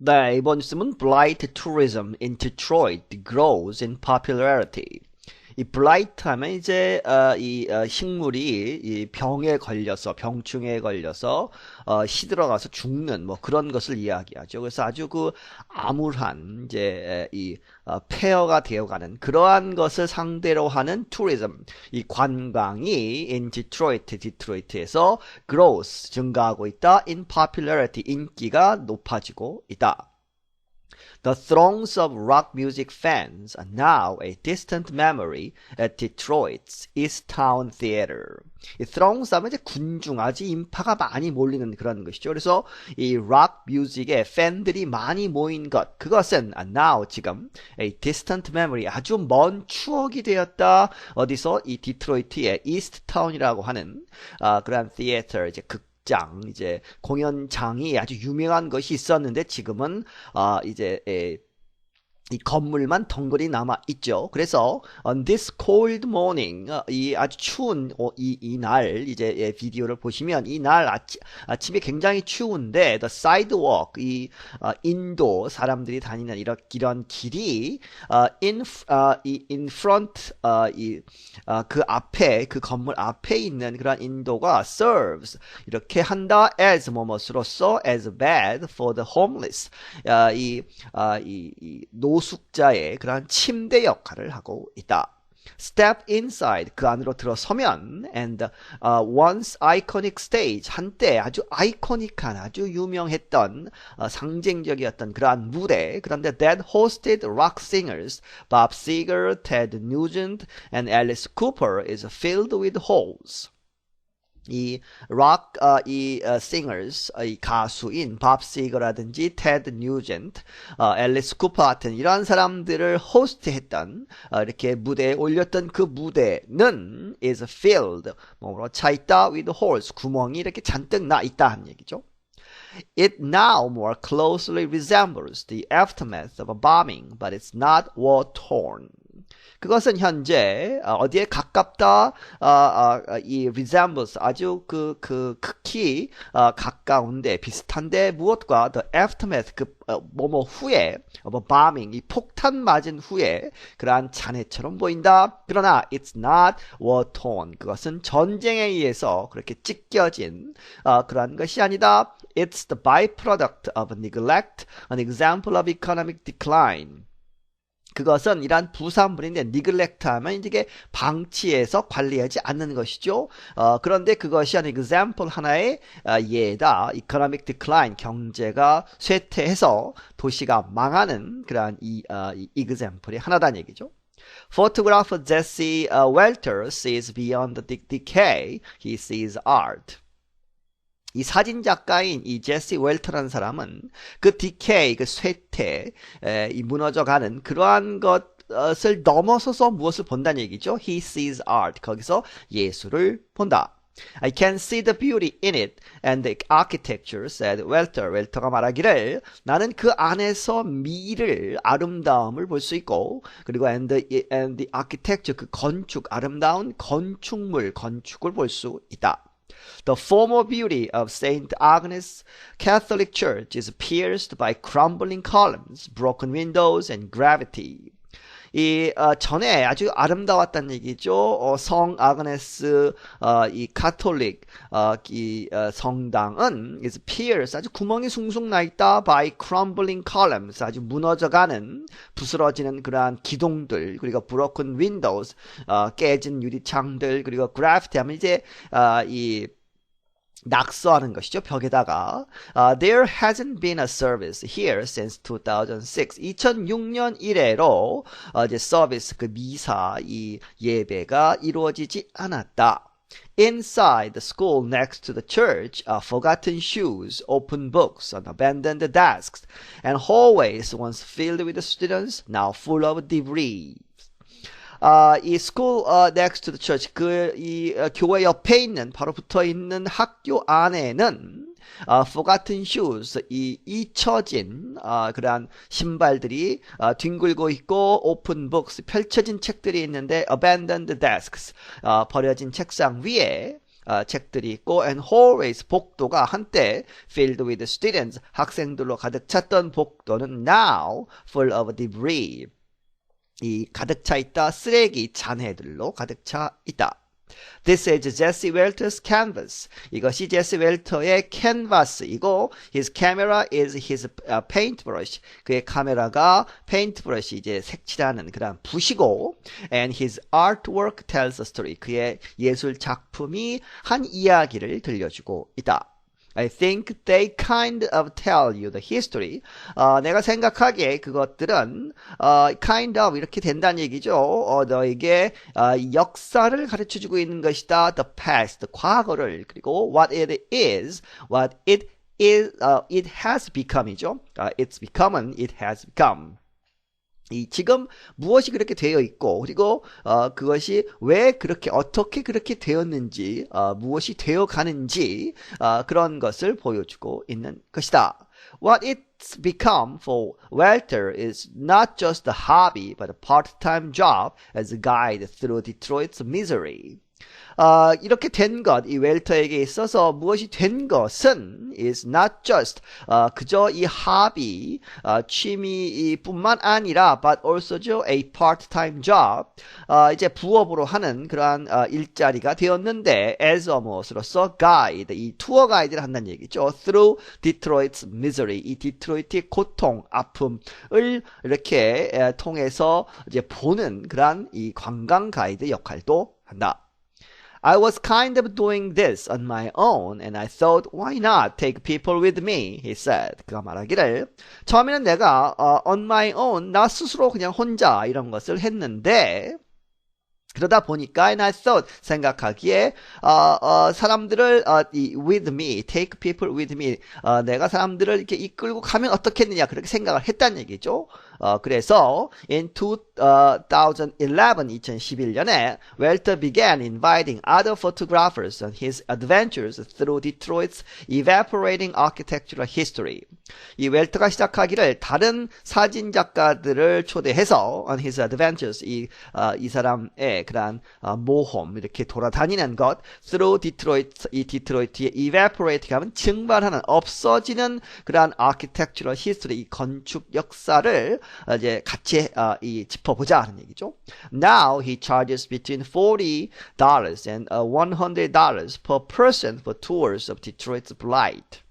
네, 이번 뉴스는 Blight tourism in Detroit grows in popularity. 이 블라이트 하면 이제 식물이 이 병에 걸려서 병충해에 걸려서 시들어가서 죽는 뭐 그런 것을 이야기하죠. 그래서 아주 그 암울한 이제 폐허가 되어가는 그러한 것을 상대로 하는 투리즘, 이 관광이 in 디트로이트에서 grows 증가하고 있다. in popularity 인기가 높아지고 있다. The throngs of rock music fans are now a distant memory at Detroit's Easttown Theater. 이 throngs 하면 이제 군중, 아주 인파가 많이 몰리는 그런 것이죠. 그래서 이 락 뮤직에 팬들이 많이 모인 것, 그것은 now 지금 a distant memory, 아주 먼 추억이 되었다. 어디서? 이 디트로이트의 이스트타운이라고 하는 그런 theater, 이제 이제 공연장이 아주 유명한 것이 있었는데 지금은 이제 이 건물만 덩그리 남아 있죠. 그래서 on this cold morning, 이 아주 추운 이 날 이제 비디오를 보시면 이 날 아침에 굉장히 추운데 the sidewalk, 이 인도 사람들이 다니는 이런 길이 in front, 그 앞에, 그 건물 앞에 있는 그런 인도가 serves, 이렇게 한다. as 뭐뭐으로써 as bad for the homeless, 이 노숙자의 그러한 침대 역할을 하고 있다. Step inside, 그 안으로 들어서면 and once iconic stage, 한때 아주 아이코닉한, 아주 유명했던 상징적이었던 그러한 무대, 그런데 that hosted rock singers Bob Seger, Ted Nugent and Alice Cooper is filled with holes. 이 락 singers, 이 가수인 밥 시거라든지 테드 뉴젠트, 앨리스 쿠퍼 같은 이런 사람들을 호스트했던 이렇게 무대에 올렸던 그 무대는 is filled, 뭐로 차 있다 with holes, 구멍이 이렇게 잔뜩 나 있다 하는 얘기죠. It now more closely resembles the aftermath of a bombing, but it's not war-torn. 그것은 현재 어디에 가깝다, 이 resembles, 아주 극히 가까운데 비슷한데 무엇과 the aftermath, 뭐뭐 후에 of a bombing, 이 폭탄 맞은 후에 그러한 잔해처럼 보인다. 그러나 it's not war torn, 그것은 전쟁에 의해서 그렇게 찢겨진 그러한 것이 아니다. It's the byproduct of neglect, an example of economic decline. 그것은 이러한 부산물인데 neglect 하면 이게 방치해서 관리하지 않는 것이죠. 그런데 그것이 한 example, 하나의 예다. economic decline, 경제가 쇠퇴해서 도시가 망하는 그러한 example이 하나다는 얘기죠. Photographer Jesse Welter sees beyond the decay, he sees art. 이 사진 작가인 이 제시 웰터라는 사람은 그 decay, 그 쇠퇴, 이 무너져가는 그러한 것을 넘어서서 무엇을 본다는 얘기죠. He sees art. 거기서 예술을 본다. I can see the beauty in it and the architecture, said Welter. 웰터가 말하기를 나는 그 안에서 미를, 아름다움을 볼 수 있고, 그리고 and the architecture, 그 건축, 아름다운 건축물, 건축을 볼 수 있다. The former beauty of St. Agnes Catholic Church is pierced by crumbling columns, broken windows, and gravity. 이 전에 아주 아름다웠다는 얘기죠. 성 아그네스 이 가톨릭 이 성당은 is pierced, 아주 구멍이 숭숭 나 있다. by crumbling columns, 아주 무너져가는, 부스러지는 그러한 기둥들, 그리고 broken windows, 깨진 유리창들, 그리고 gravity 하면 이제 이 낙서하는 것이죠. 벽에다가 There hasn't been a service here since 2006. 2006년 이래로 이제 서비스, 그 미사, 이 예배가 이루어지지 않았다. Inside the school next to the church are forgotten shoes, open books, and abandoned desks, and hallways once filled with students, now full of debris. 이 school next to the church, 이 교회 옆에 있는, 바로 붙어 있는 학교 안에는 forgotten shoes, 이 잊혀진 그러한 신발들이 뒹굴고 있고, open books, 펼쳐진 책들이 있는데, abandoned desks, 버려진 책상 위에 책들이 있고 and hallways 복도가 한때 filled with students 학생들로 가득 찼던 복도는 now full of debris 이 가득 차 있다 쓰레기 잔해들로 가득 차 있다. This is Jesse Welter's canvas. 이것이 제시 웰터의 캔버스이고 his camera is his paintbrush. 그의 카메라가 paintbrush 이제 색칠하는 그런 붓이고 and his artwork tells a story. 그의 예술 작품이 한 이야기를 들려주고 있다. I think they kind of tell you the history. 내가 생각하기에 그것들은 kind of 이렇게 된다는 얘기죠. 너에게 역사를 가르쳐주고 있는 것이다. The past, 과거를 그리고 what it is, what it is, it has become이죠. It's become은 it has become. 이 지금 무엇이 그렇게 되어 있고 그리고 그것이 왜 그렇게 어떻게 그렇게 되었는지 무엇이 되어 가는지 그런 것을 보여주고 있는 것이다. What it's become for Walter is not just a hobby but a part-time job as a guide through Detroit's misery. 이렇게 된 것, 이 웰터에게 있어서 무엇이 된 것은 is not just 그저 이 합의, 취미뿐만 아니라 but also a part-time job, 이제 부업으로 하는 그러한 일자리가 되었는데 as a 무엇으로서 guide, 이 투어 가이드를 한다는 얘기죠. through Detroit's misery, 이 디트로이트의 고통, 아픔을 이렇게 통해서 이제 보는 그러한 이 관광 가이드 역할도 한다. I was kind of doing this on my own and I thought why not take people with me, he said. 그가 말하기를 처음에는 내가 on my own, 나 스스로 그냥 혼자 이런 것을 했는데 그러다 보니까 and I thought 생각하기에 사람들을 with me, take people with me 내가 사람들을 이렇게 이끌고 가면 어떻겠느냐 그렇게 생각을 했다는 얘기죠. 그래서 in 2011년에 Welter began inviting other photographers on his adventures through Detroit's evaporating architectural history. 이 웰터가 시작하기를 다른 사진 작가들을 초대해서 on his adventures 이 사람의 그러한 모험 이렇게 돌아다니는 것 through Detroit 이 디트로이트의 evaporate 하면 증발하는 없어지는 그러한 architectural history 이 건축 역사를 이제 같이 짚어보자 하는 얘기죠. Now he charges between $40 and $100 per person for tours of Detroit's blight.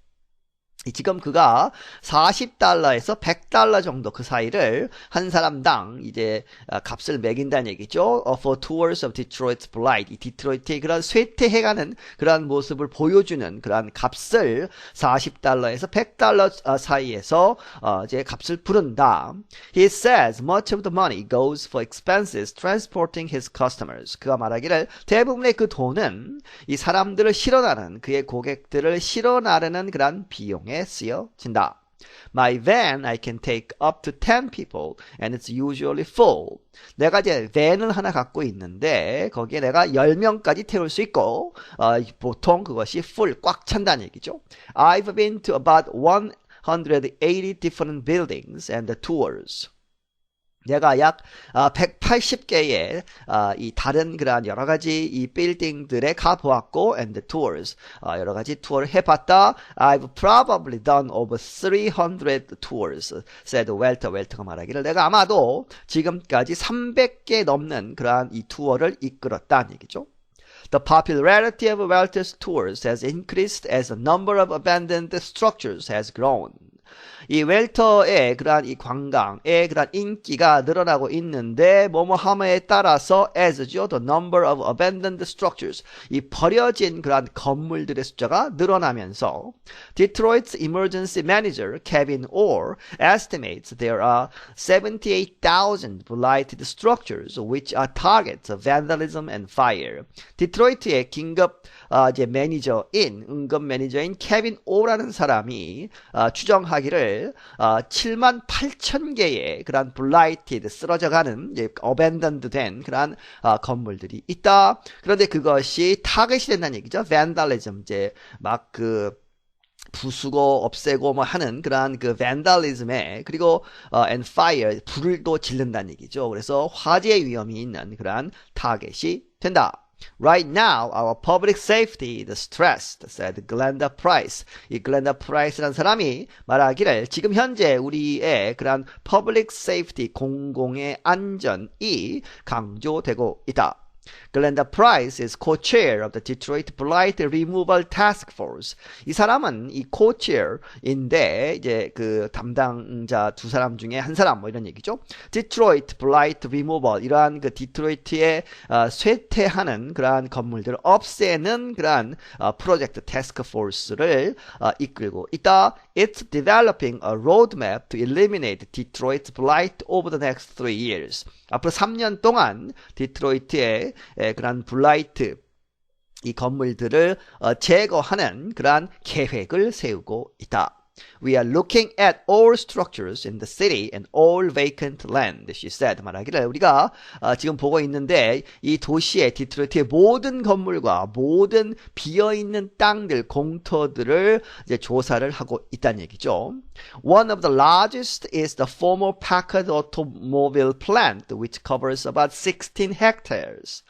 지금 그가 $40에서 $100 정도 그 사이를 한 사람당 이제 값을 매긴다는 얘기죠. For tours of Detroit's blight. 이 디트로이트의 그런 쇠퇴해가는 그런 모습을 보여주는 그런 값을 $40에서 $100 사이에서 이제 값을 부른다. He says much of the money goes for expenses transporting his customers. 그가 말하기를 대부분의 그 돈은 이 사람들을 실어나르는 그의 고객들을 실어나르는 그런 비용에 쓰여진다. My van I can take up to 10 people and it's usually full. 내가 이제 밴을 하나 갖고 있는데 거기에 내가 10명까지 태울 수 있고 보통 그것이 full 꽉 찬다는 얘기죠. I've been to about 180 different buildings and tours. 내가 약 180개의 이 다른 그러한 여러 가지 이 빌딩들에 가보았고 and tours 여러 가지 투어를 해봤다. I've probably done over 300 tours, said Welter. 웰터가 말하기를 내가 아마도 지금까지 300개 넘는 그러한 이 투어를 이끌었다는 얘기죠. The popularity of Welter's tours has increased as the number of abandoned structures has grown. 이 웰터의 그러한 이 관광의 그러한 인기가 늘어나고 있는데 뭐뭐함에 따라서 as죠. The number of abandoned structures. 이 버려진 그러한 건물들의 숫자가 늘어나면서 Detroit's emergency manager Kevin Orr estimates there are 78,000 blighted structures which are targets of vandalism and fire. 디트로이트의 긴급 이제 매니저인 응급 매니저인 케빈 오라는 사람이 추정하기를 78,000개의 그런 blighted 쓰러져가는 abandoned 된 그런 건물들이 있다. 그런데 그것이 타겟이 된다는 얘기죠. vandalism 이제 막 부수고 없애고 뭐 하는 그러한 그 vandalism에 그리고 and fire 불을 또 지른다는 얘기죠. 그래서 화재 위험이 있는 그러한 타겟이 된다. Right now, our public safety is stressed, said Glenda Price. 이 글렌다 프라이스라는 사람이 말하기를 지금 현재 우리의 그런 public safety, 공공의 안전이 강조되고 있다. Glenda Price is co-chair of the Detroit Blight Removal Task Force. 이 사람은 이 co-chair인데 이제 그 담당자 두 사람 중에 한 사람 뭐 이런 얘기죠. Detroit Blight Removal 이러한 그 디트로이트에 쇠퇴하는 그러한 건물들을 없애는 그러한 프로젝트 태스크 포스를 이끌고 있다. It's developing a roadmap to eliminate Detroit's blight over the next 3 years. 앞으로 3년 동안 디트로이트의 그런 블라이트 이 건물들을 제거하는 그러한 계획을 세우고 있다. We are looking at all structures in the city and all vacant land, she said. 말하기를 우리가 지금 보고 있는데 이 도시의 디트로이트의 모든 건물과 모든 비어있는 땅들, 공터들을 이제 조사를 하고 있다는 얘기죠. One of the largest is the former Packard automobile plant, which covers about 16 hectares.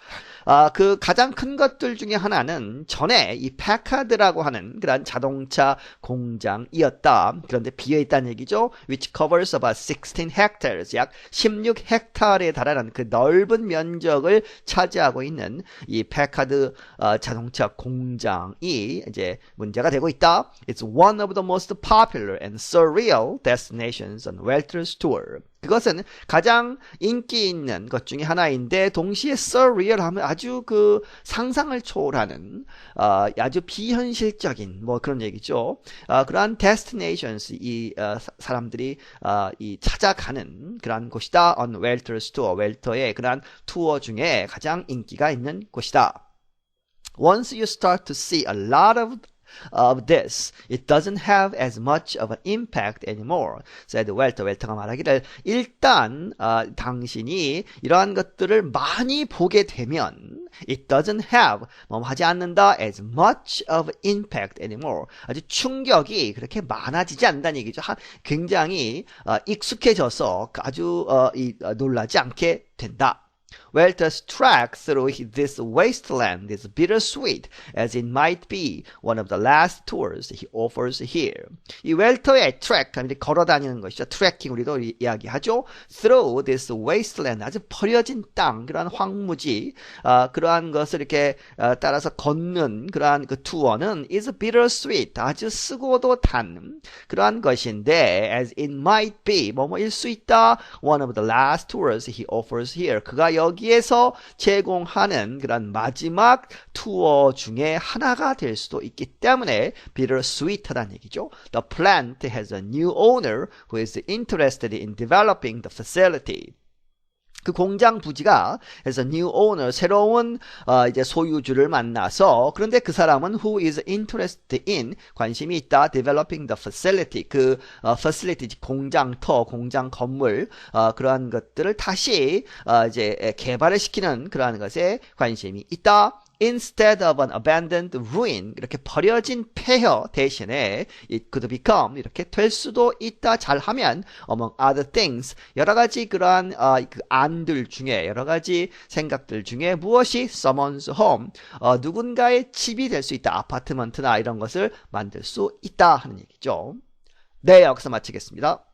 그 가장 큰 것들 중에 하나는 전에 이 패카드라고 하는 그런 자동차 공장이었다. 그런데 비어있다는 얘기죠. Which covers about 16 hectares. 약 16헥타르에 달하는 그 넓은 면적을 차지하고 있는 이 패카드 자동차 공장이 이제 문제가 되고 있다. It's one of the most popular and surreal destinations on Welter's tour. 그것은 가장 인기 있는 것 중에 하나인데 동시에 surreal 하면 아주 그 상상을 초월하는 아주 비현실적인 뭐 그런 얘기죠. 그러한 destinations 이 사람들이 이 찾아가는 그러한 곳이다. On Welter's tour. 웰터의 그러한 투어 중에 가장 인기가 있는 곳이다. Once you start to see a lot of this, it doesn't have as much of an impact anymore, said 웰터. 웰터가 말하기를 일단 당신이 이러한 것들을 많이 보게 되면 it doesn't have, 뭐 하지 않는다 as much of impact anymore. 아주 충격이 그렇게 많아지지 않는다는 얘기죠. 굉장히 익숙해져서 아주 놀라지 않게 된다. Welter's trek through this wasteland is bittersweet, as it might be one of the last tours he offers here. 이 웰터의 트랙, 걸어 다니는 것이죠. 트래킹 우리도 이야기하죠. Through this wasteland, 아주 버려진 땅, 그러한 황무지, 그러한 것을 이렇게 따라서 걷는 그러한 그 투어는 is bittersweet, 아주 쓰고도 단 그러한 것인데, as it might be, 뭐뭐일 수 있다, one of the last tours he offers here. 그가 여기에서 제공하는 그런 마지막 투어 중에 하나가 될 수도 있기 때문에 bittersweet하다는 얘기죠. The plant has a new owner who is interested in developing the facility. 그 공장 부지가 as a new owner, 새로운 이제 소유주를 만나서, 그런데 그 사람은 who is interested in, 관심이 있다, developing the facility, 그 facility, 공장터, 공장 건물, 그러한 것들을 다시 이제 개발을 시키는 그러한 것에 관심이 있다. Instead of an abandoned ruin, 이렇게 버려진 폐허 대신에 it could become, 이렇게 될 수도 있다. 잘하면 among other things, 여러 가지 그러한 그 안들 중에, 여러 가지 생각들 중에 무엇이 someone's home, 누군가의 집이 될 수 있다. 아파트먼트나 이런 것을 만들 수 있다 하는 얘기죠. 네, 여기서 마치겠습니다.